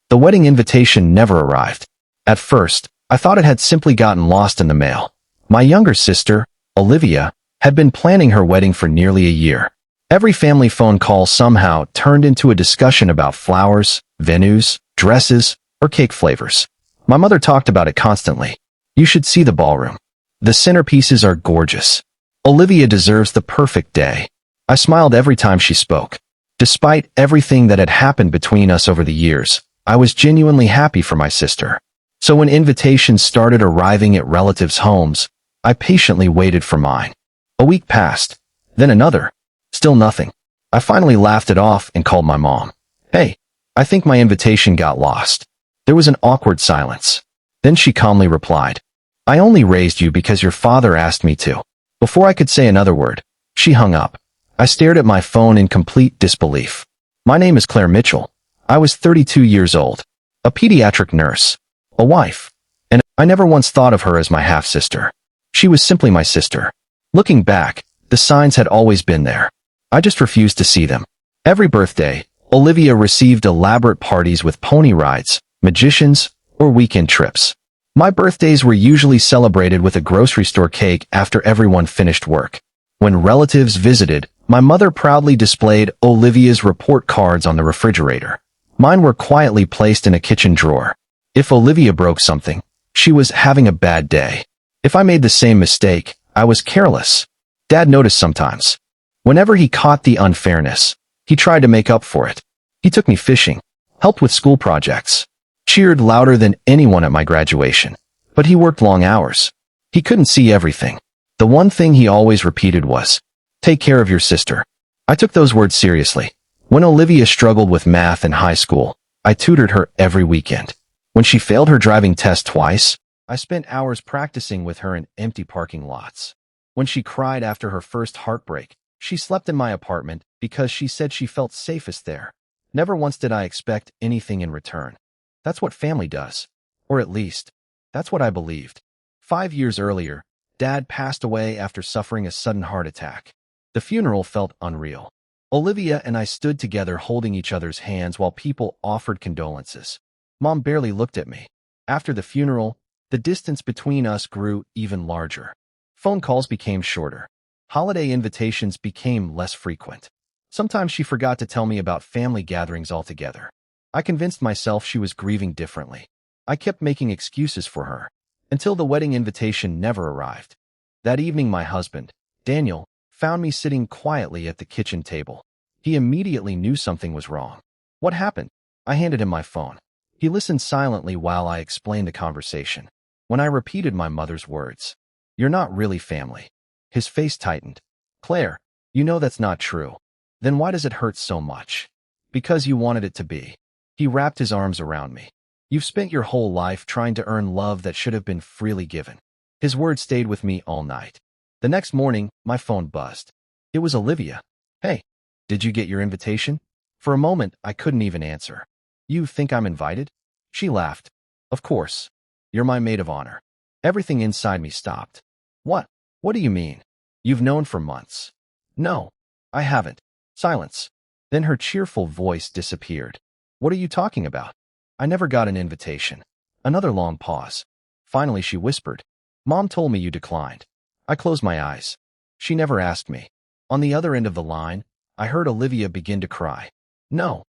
The wedding invitation never arrived. At first, I thought it had simply gotten lost in the mail. My younger sister, Olivia, had been planning her wedding for nearly a year. Every family phone call somehow turned into a discussion about flowers, venues, dresses, or cake flavors. My mother talked about it constantly. You should see the ballroom. The centerpieces are gorgeous. Olivia deserves the perfect day. I smiled every time she spoke. Despite everything that had happened between us over the years, I was genuinely happy for my sister. So when invitations started arriving at relatives' homes, I patiently waited for mine. A week passed, then another. Still nothing. I finally laughed it off and called my mom. Hey, I think my invitation got lost. There was an awkward silence. Then she calmly replied, I only raised you because your father asked me to. Before I could say another word, she hung up. I stared at my phone in complete disbelief. My name is Claire Mitchell. I was 32 years old, a pediatric nurse, a wife, and I never once thought of her as my half-sister. She was simply my sister. Looking back, the signs had always been there. I just refused to see them. Every birthday, Olivia received elaborate parties with pony rides, magicians, or weekend trips. My birthdays were usually celebrated with a grocery store cake after everyone finished work. When relatives visited, my mother proudly displayed Olivia's report cards on the refrigerator. Mine were quietly placed in a kitchen drawer. If Olivia broke something, she was having a bad day. If I made the same mistake, I was careless. Dad noticed sometimes. Whenever he caught the unfairness, he tried to make up for it. He took me fishing, helped with school projects, cheered louder than anyone at my graduation. But he worked long hours. He couldn't see everything. The one thing he always repeated was, take care of your sister. I took those words seriously. When Olivia struggled with math in high school, I tutored her every weekend. When she failed her driving test twice, I spent hours practicing with her in empty parking lots. When she cried after her first heartbreak, she slept in my apartment because she said she felt safest there. Never once did I expect anything in return. That's what family does. Or at least, that's what I believed. 5 years earlier, Dad passed away after suffering a sudden heart attack. The funeral felt unreal. Olivia and I stood together holding each other's hands while people offered condolences. Mom barely looked at me. After the funeral, the distance between us grew even larger. Phone calls became shorter. Holiday invitations became less frequent. Sometimes she forgot to tell me about family gatherings altogether. I convinced myself she was grieving differently. I kept making excuses for her, until the wedding invitation never arrived. That evening my husband, Daniel, found me sitting quietly at the kitchen table. He immediately knew something was wrong. What happened? I handed him my phone. He listened silently while I explained the conversation. When I repeated my mother's words, "You're not really family," his face tightened. "Claire, you know that's not true. Then why does it hurt so much?" "Because you wanted it to be." He wrapped his arms around me. "You've spent your whole life trying to earn love that should have been freely given." His words stayed with me all night. The next morning, my phone buzzed. It was Olivia. "Hey, did you get your invitation?" For a moment, I couldn't even answer. "You think I'm invited?" She laughed. "Of course. You're my maid of honor." Everything inside me stopped. "What? What do you mean? You've known for months." "No, I haven't." Silence. Then her cheerful voice disappeared. "What are you talking about? I never got an invitation." Another long pause. Finally, she whispered, "Mom told me you declined." I closed my eyes. She never asked me. On the other end of the line, I heard Olivia begin to cry. No,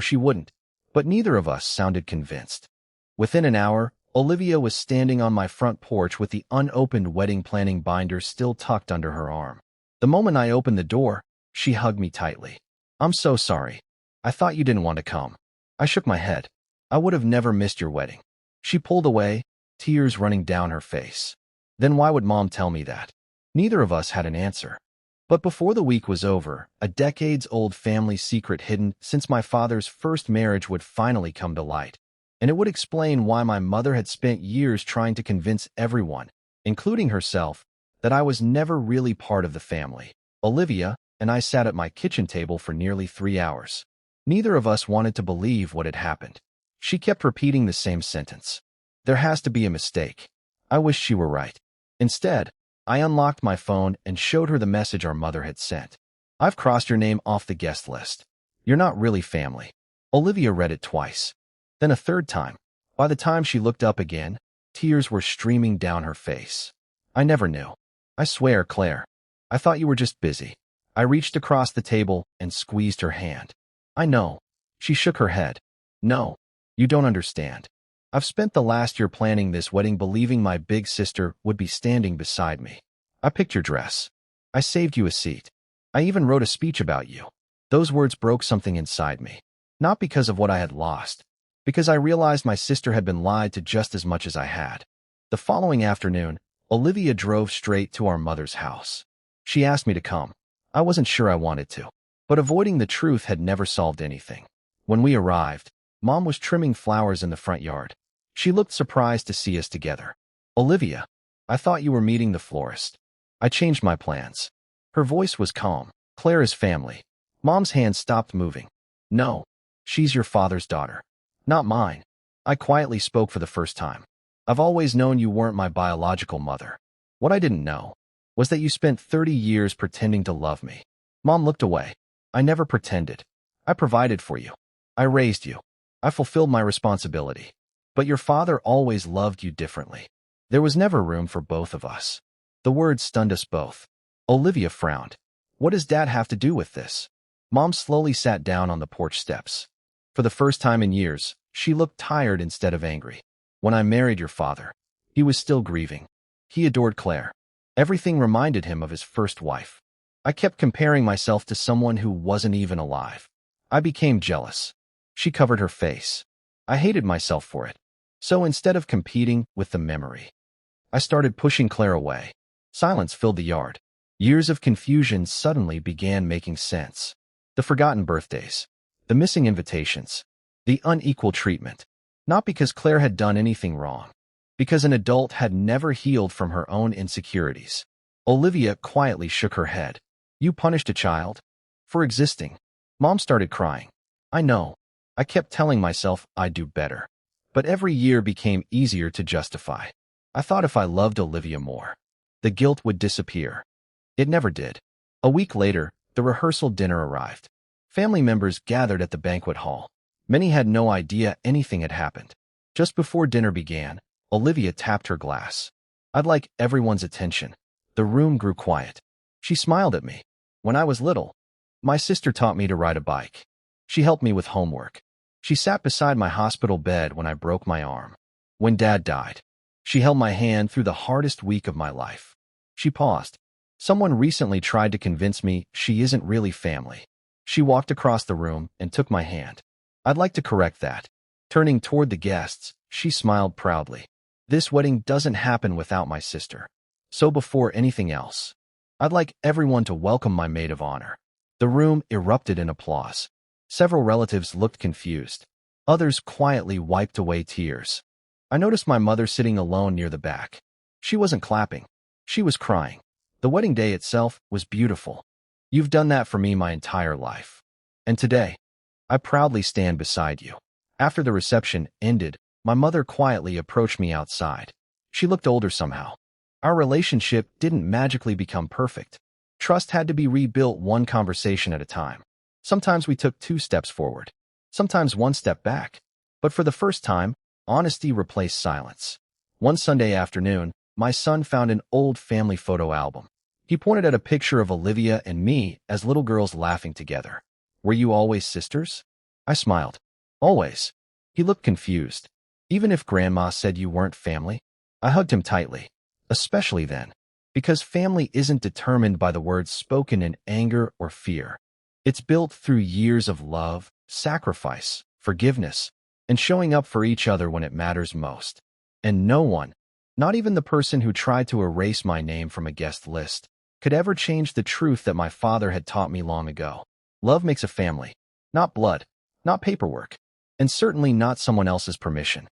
she wouldn't. But neither of us sounded convinced. Within an hour, Olivia was standing on my front porch with the unopened wedding planning binder still tucked under her arm. The moment I opened the door, she hugged me tightly. "I'm so sorry. I thought you didn't want to come." I shook my head. "I would have never missed your wedding." She pulled away, tears running down her face. Then why would Mom tell me that? Neither of us had an answer. But before the week was over, a decades-old family secret hidden since my father's first marriage would finally come to light. And it would explain why my mother had spent years trying to convince everyone, including herself, that I was never really part of the family. Olivia and I sat at my kitchen table for nearly 3 hours. Neither of us wanted to believe what had happened. She kept repeating the same sentence. "There has to be a mistake." I wished she were right. Instead, I unlocked my phone and showed her the message our mother had sent. "I've crossed your name off the guest list. You're not really family." Olivia read it twice. Then a third time. By the time she looked up again, tears were streaming down her face. I never knew. I swear, Claire. I thought you were just busy. I reached across the table and squeezed her hand. I know. She shook her head. No, you don't understand. I've spent the last year planning this wedding believing my big sister would be standing beside me. I picked your dress. I saved you a seat. I even wrote a speech about you. Those words broke something inside me. Not because of what I had lost, because I realized my sister had been lied to just as much as I had. The following afternoon, Olivia drove straight to our mother's house. She asked me to come. I wasn't sure I wanted to, but avoiding the truth had never solved anything. When we arrived, Mom was trimming flowers in the front yard. She looked surprised to see us together. Olivia, I thought you were meeting the florist. I changed my plans. Her voice was calm. Claire is family. Mom's hand stopped moving. No, she's your father's daughter. Not mine. I quietly spoke for the first time. I've always known you weren't my biological mother. What I didn't know was that you spent 30 years pretending to love me. Mom looked away. I never pretended. I provided for you. I raised you. I fulfilled my responsibility. But your father always loved you differently. There was never room for both of us. The words stunned us both. Olivia frowned. What does Dad have to do with this? Mom slowly sat down on the porch steps. For the first time in years, she looked tired instead of angry. When I married your father, he was still grieving. He adored Claire. Everything reminded him of his first wife. I kept comparing myself to someone who wasn't even alive. I became jealous. She covered her face. I hated myself for it. So instead of competing with the memory, I started pushing Claire away. Silence filled the yard. Years of confusion suddenly began making sense. The forgotten birthdays, the missing invitations, the unequal treatment. Not because Claire had done anything wrong, because an adult had never healed from her own insecurities. Olivia quietly shook her head. You punished a child? For existing. Mom started crying. I know. I kept telling myself I'd do better. But every year became easier to justify. I thought if I loved Olivia more, the guilt would disappear. It never did. A week later, the rehearsal dinner arrived. Family members gathered at the banquet hall. Many had no idea anything had happened. Just before dinner began, Olivia tapped her glass. I'd like everyone's attention. The room grew quiet. She smiled at me. When I was little, my sister taught me to ride a bike. She helped me with homework. She sat beside my hospital bed when I broke my arm. When Dad died, she held my hand through the hardest week of my life. She paused. Someone recently tried to convince me she isn't really family. She walked across the room and took my hand. I'd like to correct that. Turning toward the guests, she smiled proudly. This wedding doesn't happen without my sister. So before anything else, I'd like everyone to welcome my maid of honor. The room erupted in applause. Several relatives looked confused. Others quietly wiped away tears. I noticed my mother sitting alone near the back. She wasn't clapping. She was crying. The wedding day itself was beautiful. You've done that for me my entire life. And today, I proudly stand beside you. After the reception ended, my mother quietly approached me outside. She looked older somehow. Our relationship didn't magically become perfect. Trust had to be rebuilt one conversation at a time. Sometimes we took 2 steps forward, sometimes 1 step back. But for the first time, honesty replaced silence. One Sunday afternoon, my son found an old family photo album. He pointed at a picture of Olivia and me as little girls laughing together. Were you always sisters? I smiled. Always. He looked confused. Even if Grandma said you weren't family? I hugged him tightly. Especially then. Because family isn't determined by the words spoken in anger or fear. It's built through years of love, sacrifice, forgiveness, and showing up for each other when it matters most. And no one, not even the person who tried to erase my name from a guest list, could ever change the truth that my father had taught me long ago. Love makes a family, not blood, not paperwork, and certainly not someone else's permission.